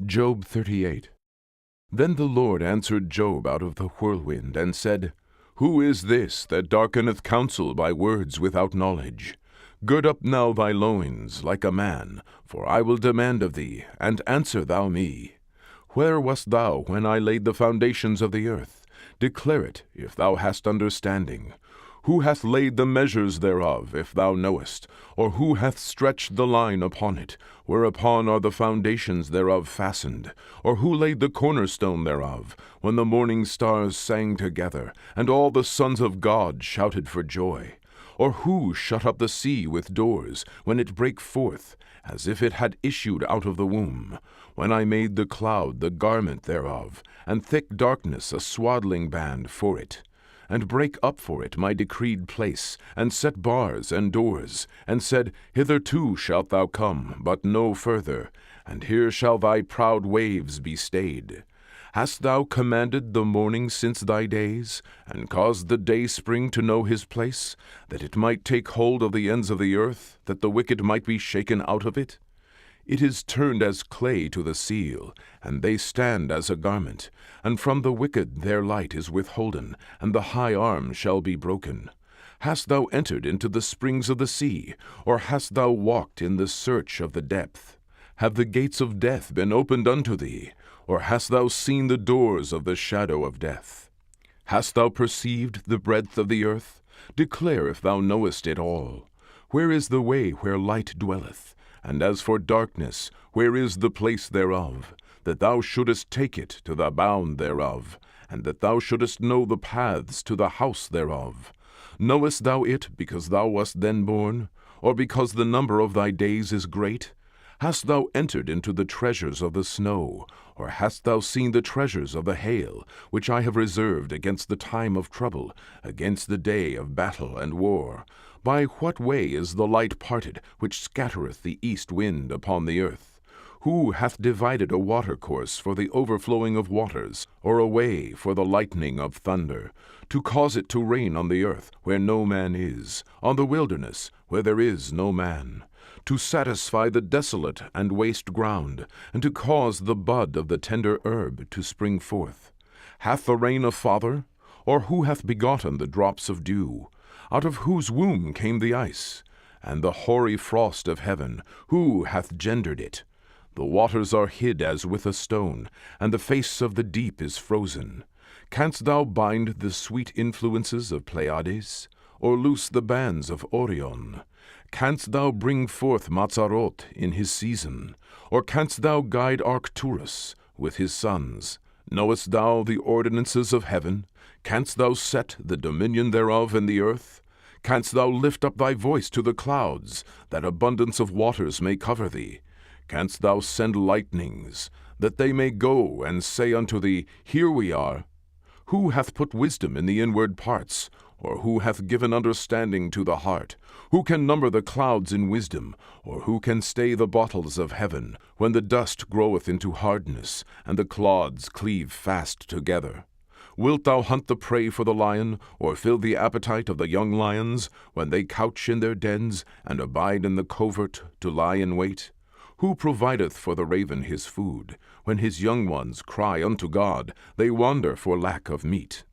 Job 38. Then the Lord answered Job out of the whirlwind, and said, Who is this that darkeneth counsel by words without knowledge? Gird up now thy loins like a man, for I will demand of thee, and answer thou me. Where wast thou when I laid the foundations of the earth? Declare it, if thou hast understanding. Who hath laid the measures thereof, if thou knowest? Or who hath stretched the line upon it, whereupon are the foundations thereof fastened? Or who laid the cornerstone thereof, when the morning stars sang together, and all the sons of God shouted for joy? Or who shut up the sea with doors, when it brake forth, as if it had issued out of the womb? When I made the cloud the garment thereof, and thick darkness a swaddling band for it? And brake up for it my decreed place, and set bars and doors, and said, Hitherto shalt thou come, but no further, and here shall thy proud waves be stayed. Hast thou commanded the morning since thy days, and caused the dayspring to know his place, that it might take hold of the ends of the earth, that the wicked might be shaken out of it? It is turned as clay to the seal, and they stand as a garment. And from the wicked their light is withholden, and the high arm shall be broken. Hast thou entered into the springs of the sea, or hast thou walked in the search of the depth? Have the gates of death been opened unto thee, or hast thou seen the doors of the shadow of death? Hast thou perceived the breadth of the earth? Declare if thou knowest it all. Where is the way where light dwelleth? And as for darkness, where is the place thereof? That thou shouldest take it to the bound thereof, and that thou shouldest know the paths to the house thereof. Knowest thou it because thou wast then born, or because the number of thy days is great? Hast thou entered into the treasures of the snow, or hast thou seen the treasures of the hail, which I have reserved against the time of trouble, against the day of battle and war? By what way is the light parted, which scattereth the east wind upon the earth? Who hath divided a watercourse for the overflowing of waters, or a way for the lightning of thunder, to cause it to rain on the earth where no man is, on the wilderness where there is no man? To satisfy the desolate and waste ground, and to cause the bud of the tender herb to spring forth? Hath the rain a father? Or who hath begotten the drops of dew? Out of whose womb came the ice? And the hoary frost of heaven, who hath gendered it? The waters are hid as with a stone, and the face of the deep is frozen. Canst thou bind the sweet influences of Pleiades, or loose the bands of Orion? Canst thou bring forth Mazzaroth in his season? Or canst thou guide Arcturus with his sons? Knowest thou the ordinances of heaven? Canst thou set the dominion thereof in the earth? Canst thou lift up thy voice to the clouds, that abundance of waters may cover thee? Canst thou send lightnings, that they may go and say unto thee, Here we are? Who hath put wisdom in the inward parts? Or who hath given understanding to the heart? Who can number the clouds in wisdom? Or who can stay the bottles of heaven, when the dust groweth into hardness, and the clods cleave fast together? Wilt thou hunt the prey for the lion, or fill the appetite of the young lions, when they couch in their dens, and abide in the covert to lie in wait? Who provideth for the raven his food? When his young ones cry unto God, they wander for lack of meat.